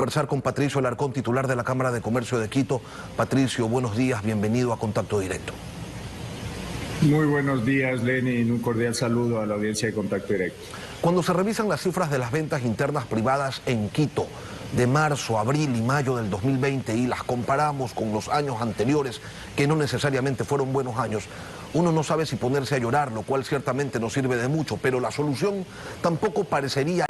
Conversar con Patricio Alarcón, titular de la Cámara de Comercio de Quito. Patricio, buenos días, bienvenido a Contacto Directo. Muy buenos días, Lenin. Un cordial saludo a la audiencia de Contacto Directo. Cuando se revisan las cifras de las ventas internas privadas en Quito de marzo, abril y mayo del 2020 y las comparamos con los años anteriores, que no necesariamente fueron buenos años, uno no sabe si ponerse a llorar, lo cual ciertamente no sirve de mucho, pero la solución tampoco parecería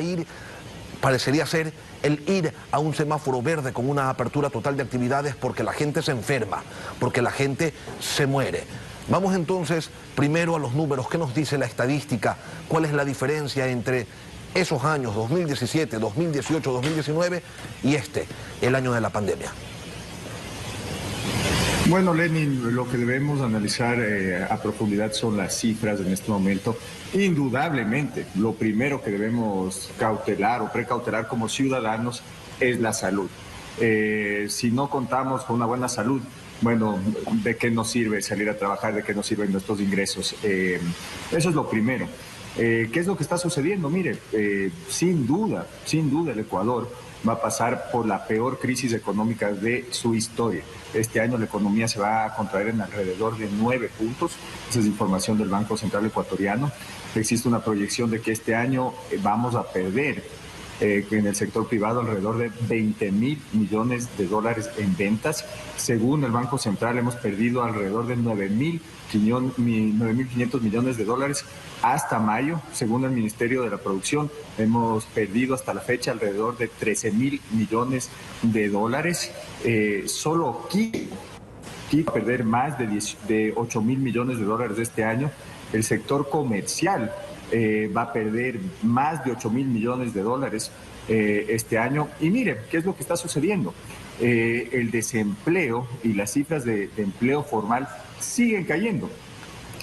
ser el ir a un semáforo verde con una apertura total de actividades, porque la gente se enferma, porque la gente se muere. Vamos entonces primero a los números. ¿Qué nos dice la estadística? ¿Cuál es la diferencia entre esos años 2017, 2018, 2019 y el año de la pandemia? Bueno, Lenin, lo que debemos analizar a profundidad son las cifras en este momento. Indudablemente, lo primero que debemos cautelar o precautelar como ciudadanos es la salud. Si no contamos con una buena salud, bueno, ¿de qué nos sirve salir a trabajar? ¿De qué nos sirven nuestros ingresos? Eso es lo primero. ¿Qué es lo que está sucediendo? Mire, sin duda, el Ecuador va a pasar por la peor crisis económica de su historia. Este año la economía se va a contraer en alrededor de 9 puntos. Esa es información del Banco Central Ecuatoriano. Existe una proyección de que este año vamos a perder en el sector privado alrededor de 20.000 millones de dólares en ventas. Según el Banco Central, hemos perdido alrededor de 9.500 millones de dólares hasta mayo. Según el Ministerio de la Producción, hemos perdido hasta la fecha alrededor de 13.000 millones de dólares. Solo Quito va a perder más de 8.000 millones de dólares este año. El sector comercial va a perder más de 8.000 millones de dólares este año. Y miren, ¿qué es lo que está sucediendo? El desempleo y las cifras de empleo formal siguen cayendo.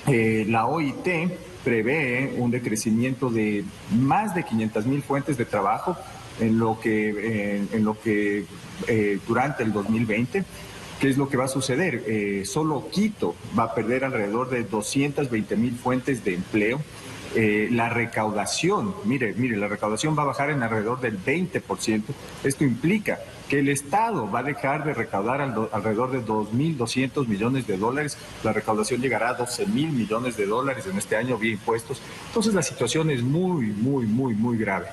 La OIT prevé un decrecimiento de más de 500.000 fuentes de trabajo durante el 2020. ¿Qué es lo que va a suceder? Solo Quito va a perder alrededor de 220.000 fuentes de empleo. La recaudación, mire, la recaudación va a bajar en alrededor del 20%. Esto implica que el Estado va a dejar de recaudar alrededor de 2.200 millones de dólares. La recaudación llegará a 12.000 millones de dólares en este año vía impuestos. Entonces la situación es muy grave.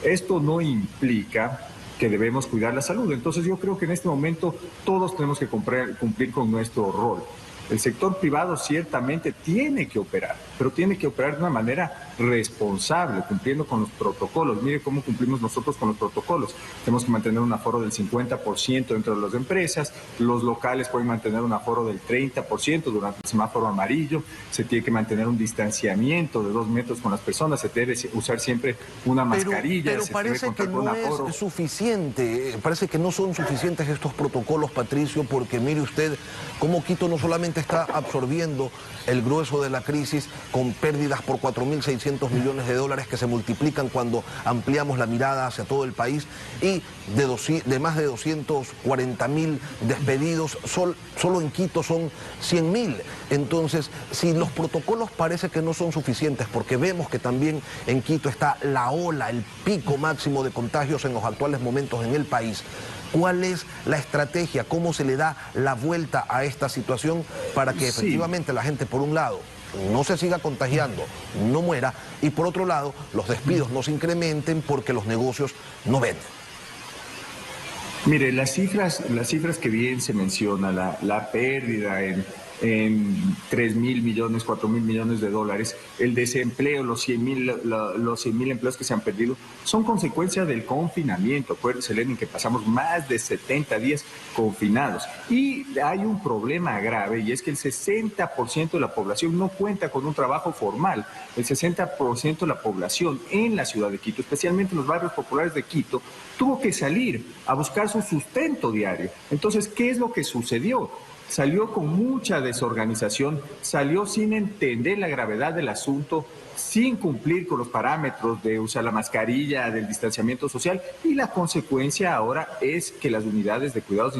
Esto no implica que debemos cuidar la salud. Entonces yo creo que en este momento todos tenemos que cumplir con nuestro rol. El sector privado ciertamente tiene que operar, pero tiene que operar de una manera responsable, cumpliendo con los protocolos. Mire cómo cumplimos nosotros con los protocolos. Tenemos que mantener un aforo del 50% dentro de las empresas, los locales pueden mantener un aforo del 30% durante el semáforo amarillo, se tiene que mantener un distanciamiento de 2 metros con las personas, se debe usar siempre una mascarilla. Pero parece que no es suficiente, parece que no son suficientes estos protocolos, Patricio, porque mire usted cómo Quito no solamente está absorbiendo el grueso de la crisis con pérdidas por 4.600 millones de dólares que se multiplican cuando ampliamos la mirada hacia todo el país, y de más de 240.000 despedidos, solo en Quito son 100.000. Entonces, si los protocolos parece que no son suficientes, porque vemos que también en Quito está la ola, el pico máximo de contagios en los actuales momentos en el país, ¿cuál es la estrategia? ¿Cómo se le da la vuelta a esta situación para que efectivamente la gente, por un lado, no se siga contagiando, no muera, y por otro lado, los despidos no se incrementen porque los negocios no venden? Mire, las cifras que bien se menciona, la pérdida en 3.000 millones, 4.000 millones de dólares, el desempleo, los 100.000 empleos que se han perdido, son consecuencia del confinamiento. Acuérdense, Lenin, que pasamos más de 70 días confinados. Y hay un problema grave, y es que el 60% de la población no cuenta con un trabajo formal. El 60% de la población en la ciudad de Quito, especialmente en los barrios populares de Quito, tuvo que salir a buscar su sustento diario. Entonces, ¿qué es lo que sucedió? Salió con mucha desorganización, salió sin entender la gravedad del asunto, sin cumplir con los parámetros de usar la mascarilla, del distanciamiento social, y la consecuencia ahora es que las unidades de cuidados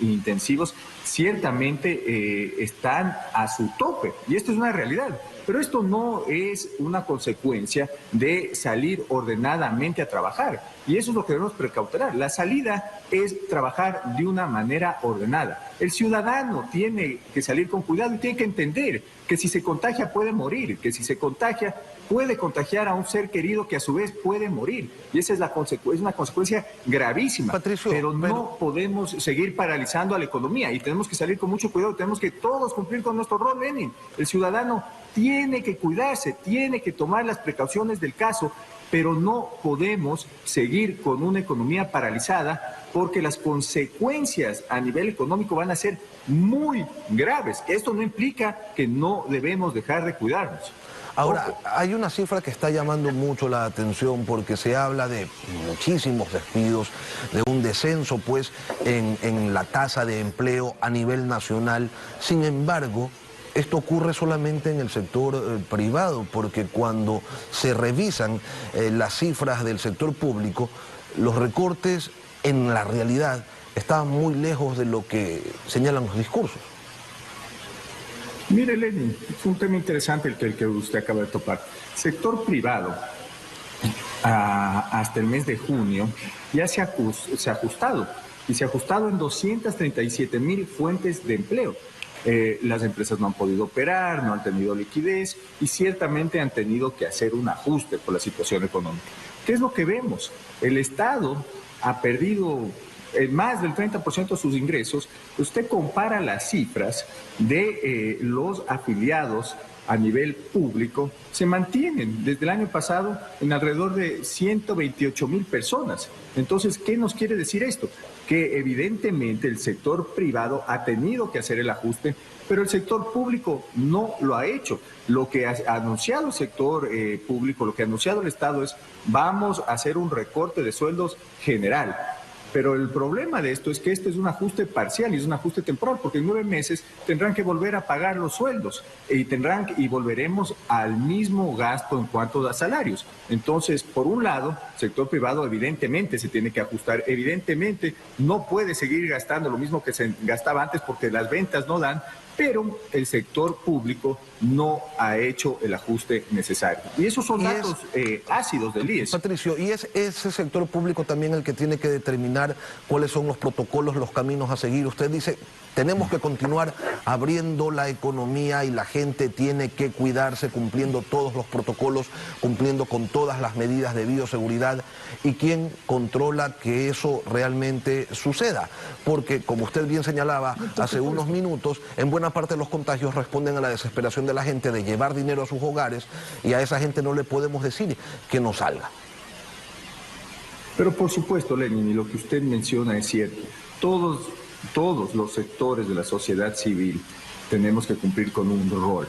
intensivos ciertamente están a su tope, y esto es una realidad. Pero esto no es una consecuencia de salir ordenadamente a trabajar. Y eso es lo que debemos precautelar. La salida es trabajar de una manera ordenada. El ciudadano tiene que salir con cuidado y tiene que entender que si se contagia puede morir, que si se contagia puede contagiar a un ser querido que a su vez puede morir. Y esa es una consecuencia gravísima. Patricio, pero no podemos seguir paralizando a la economía y tenemos que salir con mucho cuidado. Tenemos que todos cumplir con nuestro rol, Lenin. El ciudadano tiene que cuidarse, tiene que tomar las precauciones del caso, pero no podemos seguir con una economía paralizada porque las consecuencias a nivel económico van a ser muy graves. Esto no implica que no debemos dejar de cuidarnos. Ahora, hay una cifra que está llamando mucho la atención porque se habla de muchísimos despidos, de un descenso pues en la tasa de empleo a nivel nacional. Sin embargo, esto ocurre solamente en el sector privado, porque cuando se revisan las cifras del sector público, los recortes en la realidad están muy lejos de lo que señalan los discursos. Mire, Lenin, es un tema interesante el que usted acaba de topar. Sector privado, hasta el mes de junio, ya se ha ajustado, y se ha ajustado en 237,000 fuentes de empleo. Las empresas no han podido operar, no han tenido liquidez y ciertamente han tenido que hacer un ajuste por la situación económica. ¿Qué es lo que vemos? El Estado ha perdido más del 30% de sus ingresos. Usted compara las cifras de los afiliados a nivel público, se mantienen desde el año pasado en alrededor de 128,000 personas. Entonces, ¿qué nos quiere decir esto? Que evidentemente el sector privado ha tenido que hacer el ajuste, pero el sector público no lo ha hecho. Lo que ha anunciado el sector público, lo que ha anunciado el Estado es: vamos a hacer un recorte de sueldos general. Pero el problema de esto es que este es un ajuste parcial y es un ajuste temporal, porque en 9 meses tendrán que volver a pagar los sueldos y volveremos al mismo gasto en cuanto a salarios. Entonces, por un lado, el sector privado evidentemente se tiene que ajustar, evidentemente no puede seguir gastando lo mismo que se gastaba antes porque las ventas no dan, pero el sector público no ha hecho el ajuste necesario. Y esos son datos ácidos del IES. Patricio, ¿y es ese sector público también el que tiene que determinar cuáles son los protocolos, los caminos a seguir? Usted dice, tenemos que continuar abriendo la economía y la gente tiene que cuidarse cumpliendo todos los protocolos, cumpliendo con todas las medidas de bioseguridad. ¿Y quién controla que eso realmente suceda? Porque, como usted bien señalaba hace unos minutos, en buena parte de los contagios responden a la desesperación de la gente de llevar dinero a sus hogares, y a esa gente no le podemos decir que no salga. Pero por supuesto, Lenin, y lo que usted menciona es cierto. Todos los sectores de la sociedad civil tenemos que cumplir con un rol.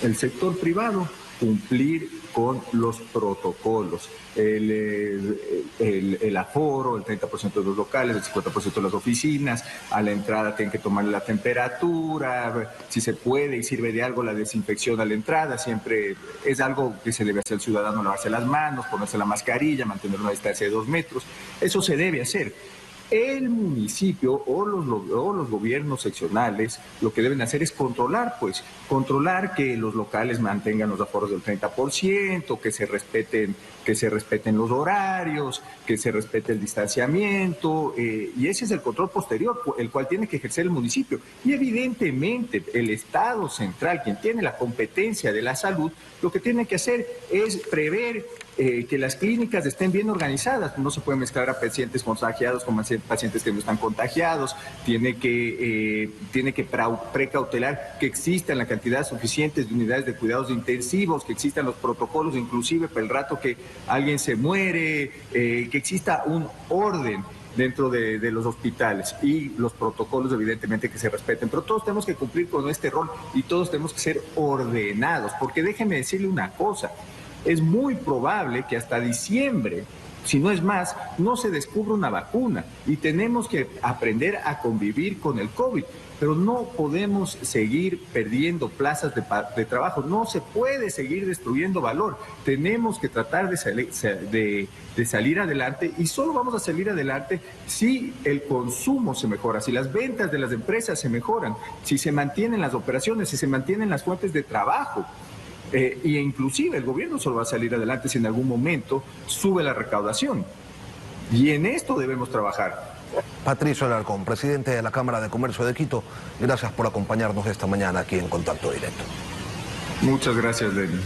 El sector privado, cumplir con los protocolos, el aforo, el 30% de los locales, el 50% de las oficinas, a la entrada tienen que tomarle la temperatura, si se puede y sirve de algo la desinfección a la entrada, siempre es algo que se debe hacer al ciudadano: lavarse las manos, ponerse la mascarilla, mantener una distancia de 2 metros, eso se debe hacer. El municipio o los gobiernos seccionales lo que deben hacer es controlar que los locales mantengan los aforos del 30%, que se respeten los horarios, que se respete el distanciamiento, y ese es el control posterior, el cual tiene que ejercer el municipio. Y evidentemente el Estado central, quien tiene la competencia de la salud, lo que tiene que hacer es prever que las clínicas estén bien organizadas. No se puede mezclar a pacientes contagiados con pacientes que no están contagiados. Tiene que precautelar que existan la cantidad suficiente de unidades de cuidados intensivos, que existan los protocolos, inclusive para el rato que alguien se muere, que exista un orden dentro de los hospitales y los protocolos evidentemente que se respeten, pero todos tenemos que cumplir con este rol y todos tenemos que ser ordenados, porque déjeme decirle una cosa: es muy probable que hasta diciembre si no es más, no se descubre una vacuna y tenemos que aprender a convivir con el COVID. Pero no podemos seguir perdiendo plazas de trabajo, no se puede seguir destruyendo valor. Tenemos que tratar de salir adelante y solo vamos a salir adelante si el consumo se mejora, si las ventas de las empresas se mejoran, si se mantienen las operaciones, si se mantienen las fuentes de trabajo. Y inclusive el gobierno solo va a salir adelante si en algún momento sube la recaudación. Y en esto debemos trabajar. Patricio Alarcón, presidente de la Cámara de Comercio de Quito, gracias por acompañarnos esta mañana aquí en Contacto Directo. Muchas gracias, Lenin.